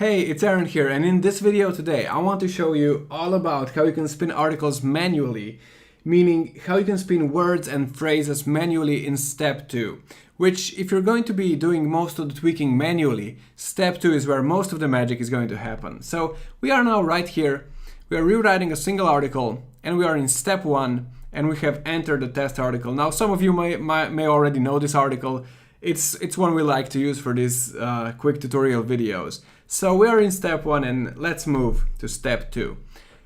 Hey, it's Aaron here, and in this video today I want to show you all about how you can spin articles manually, meaning how you can spin words and phrases manually in step 2, which if you're going to be doing most of the tweaking manually, step 2 is where most of the magic is going to happen. So we are now right here, we are rewriting a single article, and we are in step 1, and we have entered the test article. Now some of you may already know this article. It's one we like to use for these quick tutorial videos. So we are in step 1 and let's move to step 2.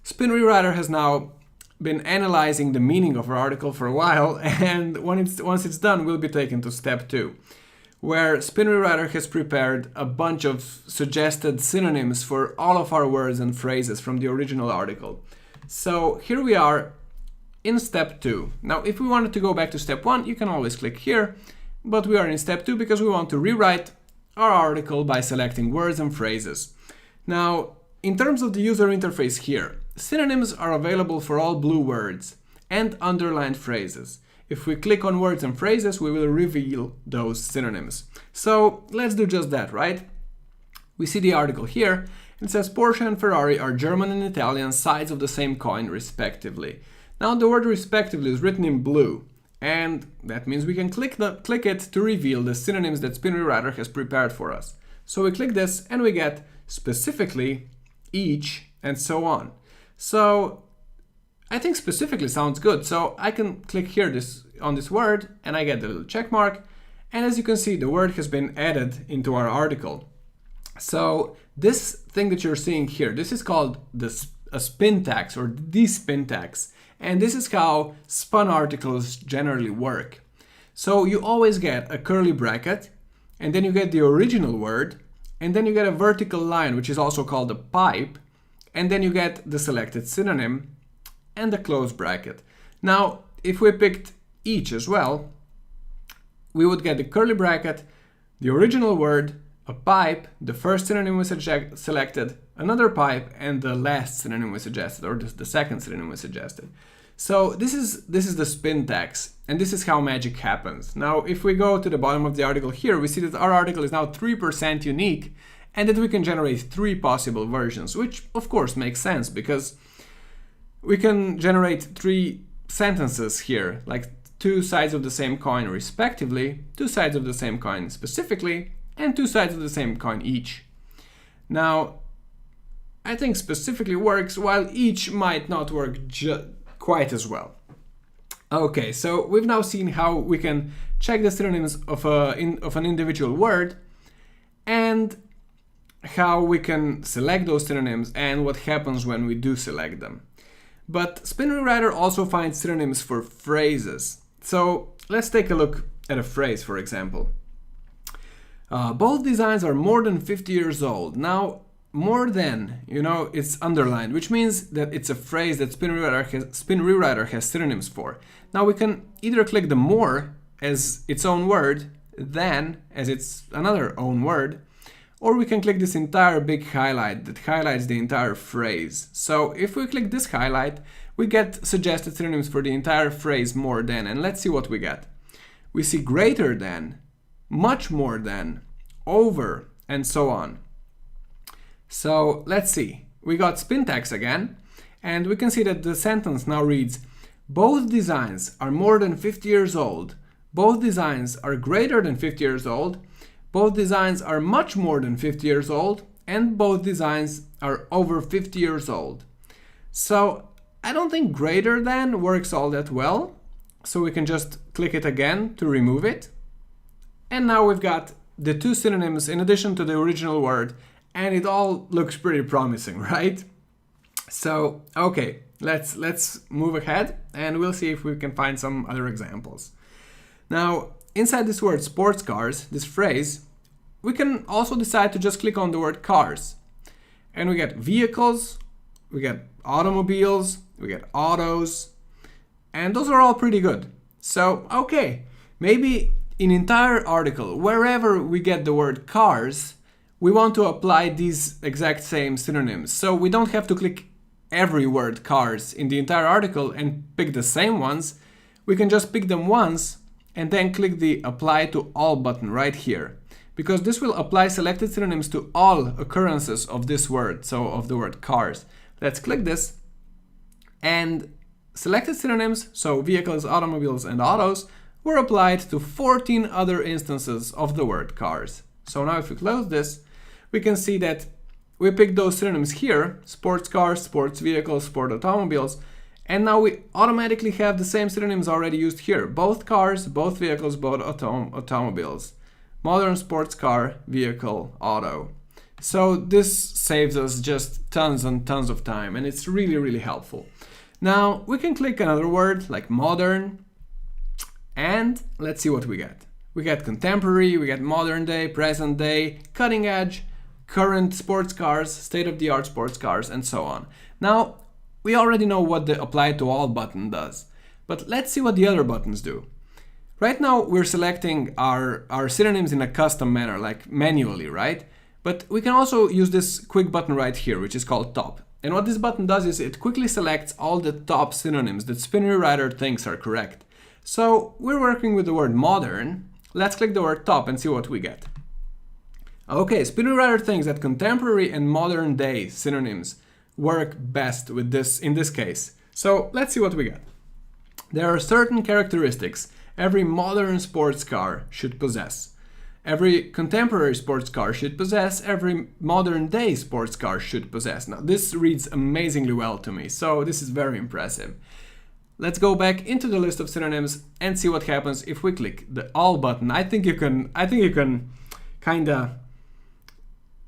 Spin Rewriter has now been analyzing the meaning of our article for a while, and once it's done, we'll be taken to step 2, where Spin Rewriter has prepared a bunch of suggested synonyms for all of our words and phrases from the original article. So here we are in step 2. Now if we wanted to go back to step 1, you can always click here, but we are in step 2 because we want to rewrite our article by selecting words and phrases. Now, in terms of the user interface here, synonyms are available for all blue words and underlined phrases. If we click on words and phrases, we will reveal those synonyms. So let's do just that, right? We see the article here, and it says Porsche and Ferrari are German and Italian sides of the same coin, respectively. Now the word respectively is written in blue, and that means we can click it to reveal the synonyms that Spin Rewriter has prepared for us. So we click this and we get specifically, each, and so on. So I think specifically sounds good. So I can click here on this word and I get the little check mark. And as you can see, the word has been added into our article. So this thing that you're seeing here, this is called a spin tax or the spin tax. And this is how spun articles generally work. So you always get a curly bracket, and then you get the original word, and then you get a vertical line, which is also called a pipe, and then you get the selected synonym and the close bracket. Now, if we picked each as well, we would get the curly bracket, the original word, a pipe, the first synonym we selected, another pipe, and the last synonym we suggested, or the second synonym we suggested. So this is the spin tax, and this is how magic happens. Now, if we go to the bottom of the article here, we see that our article is now 3% unique, and that we can generate 3 possible versions, which of course makes sense because we can generate 3 sentences here, like 2 sides of the same coin respectively, 2 sides of the same coin specifically, and 2 sides of the same coin each. Now, I think specifically works, while each might not work quite as well. Okay, so we've now seen how we can check the synonyms of an individual word, and how we can select those synonyms and what happens when we do select them. But Spin Rewriter also finds synonyms for phrases. So let's take a look at a phrase, for example. Both designs are more than 50 years old. Now, more than, it's underlined, which means that it's a phrase that Spin Rewriter has synonyms for. Now we can either click the more as its own word, than as its another own word, or we can click this entire big highlight that highlights the entire phrase. So if we click this highlight, we get suggested synonyms for the entire phrase more than, and let's see what we get. We see greater than, much more than, over, and so on. So let's see, we got spin tax again, and we can see that the sentence now reads, both designs are more than 50 years old, both designs are greater than 50 years old, both designs are much more than 50 years old, and both designs are over 50 years old. So I don't think greater than works all that well, so we can just click it again to remove it. And now we've got the 2 synonyms in addition to the original word, and it all looks pretty promising, right? So, okay, let's move ahead and we'll see if we can find some other examples. Now, inside this word sports cars, this phrase, we can also decide to just click on the word cars. And we get vehicles, we get automobiles, we get autos, and those are all pretty good. So, okay, maybe in entire article, wherever we get the word cars, we want to apply these exact same synonyms. So we don't have to click every word cars in the entire article and pick the same ones. We can just pick them once and then click the apply to all button right here. because this will apply selected synonyms to all occurrences of this word, so of the word cars. Let's click this, and selected synonyms, so vehicles, automobiles, and autos, were applied to 14 other instances of the word cars. So now if we close this, we can see that we picked those synonyms here, sports cars, sports vehicles, sport automobiles, and now we automatically have the same synonyms already used here. Both cars, both vehicles, both automobiles. Modern sports car, vehicle, auto. So this saves us just tons and tons of time, and it's really, really helpful. Now we can click another word like modern, and let's see what we get. We get contemporary, we get modern day, present day, cutting edge, current sports cars, state-of-the-art sports cars, and so on. Now, we already know what the apply to all button does, but let's see what the other buttons do. Right now, we're selecting our synonyms in a custom manner, like manually, right? But we can also use this quick button right here, which is called top. And what this button does is it quickly selects all the top synonyms that Spin Rewriter thinks are correct. So we're working with the word modern. Let's click the word top and see what we get. Okay, Spin Rewriter thinks that contemporary and modern day synonyms work best with this in this case. So let's see what we get. There are certain characteristics every modern sports car should possess. Every contemporary sports car should possess, every modern day sports car should possess. Now this reads amazingly well to me, so this is very impressive. Let's go back into the list of synonyms and see what happens if we click the all button. I think you can kinda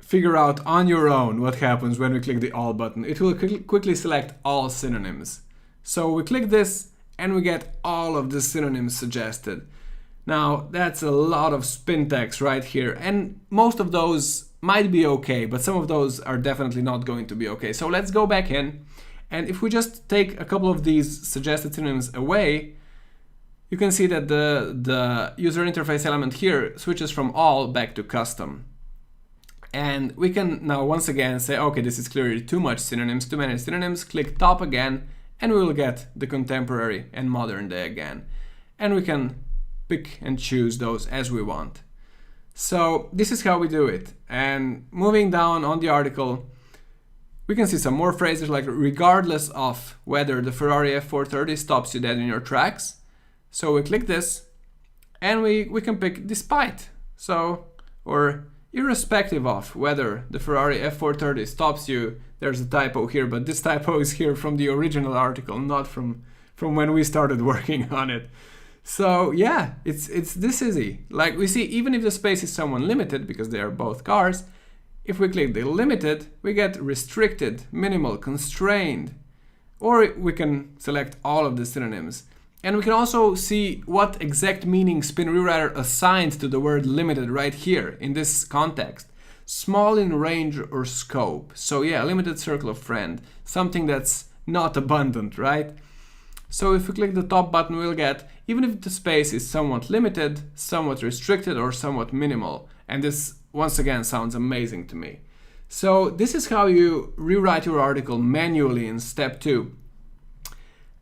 figure out on your own what happens when we click the all button. It will quickly select all synonyms. So we click this and we get all of the synonyms suggested. Now that's a lot of spin text right here, and most of those might be okay, but some of those are definitely not going to be okay. So let's go back in, and if we just take a couple of these suggested synonyms away, you can see that the user interface element here switches from all back to custom. And we can now once again say, okay, this is clearly too much synonyms, too many synonyms, click top again, and we will get the contemporary and modern day again. And we can pick and choose those as we want. So this is how we do it. And moving down on the article, we can see some more phrases like regardless of whether the Ferrari F430 stops you dead in your tracks. So we click this and we can pick despite. So, or irrespective of whether the Ferrari F430 stops you. There's a typo here, but this typo is here from the original article, not from when we started working on it. So yeah, it's this easy. Like we see, even if the space is somewhat limited, because they are both cars, if we click the limited, we get restricted, minimal, constrained, or we can select all of the synonyms. And we can also see what exact meaning Spin Rewriter assigns to the word limited right here in this context. Small in range or scope. So yeah, limited circle of friend, something that's not abundant, right? So if we click the top button, we'll get, even if the space is somewhat limited, somewhat restricted, or somewhat minimal. And this, once again, sounds amazing to me. So this is how you rewrite your article manually in step 2.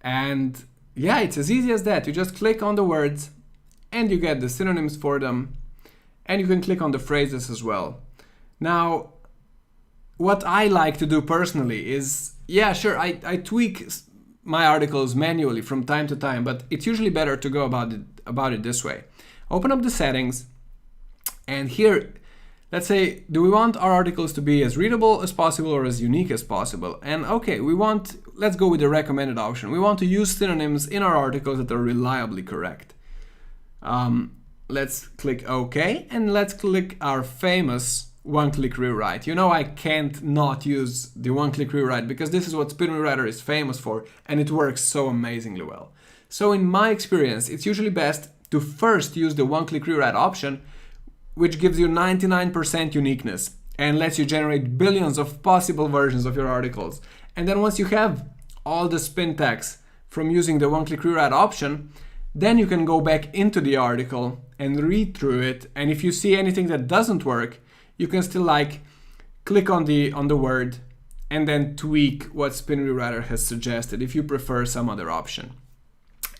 And yeah, it's as easy as that. You just click on the words and you get the synonyms for them, and you can click on the phrases as well. Now, what I like to do personally is, yeah, sure, I tweak my articles manually from time to time, but it's usually better to go about it this way. Open up the settings, and here, let's say, do we want our articles to be as readable as possible or as unique as possible? And okay, let's go with the recommended option. We want to use synonyms in our articles that are reliably correct. Let's click OK, and let's click our famous one-click rewrite. You know, I can't not use the one-click rewrite because this is what Spin Rewriter is famous for, and it works so amazingly well. So in my experience, it's usually best to first use the one-click rewrite option, which gives you 99% uniqueness and lets you generate billions of possible versions of your articles. And then once you have all the spin tags from using the one-click rewrite option, then you can go back into the article and read through it. And if you see anything that doesn't work, you can still click on the word and then tweak what Spin Rewriter has suggested if you prefer some other option.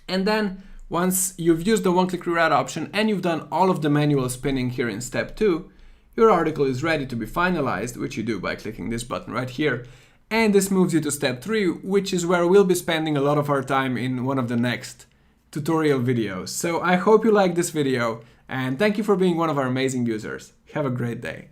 And then Once you've used the one-click reroute option and you've done all of the manual spinning here in step 2, your article is ready to be finalized, which you do by clicking this button right here. And this moves you to step 3, which is where we'll be spending a lot of our time in one of the next tutorial videos. So I hope you liked this video, and thank you for being one of our amazing users. Have a great day.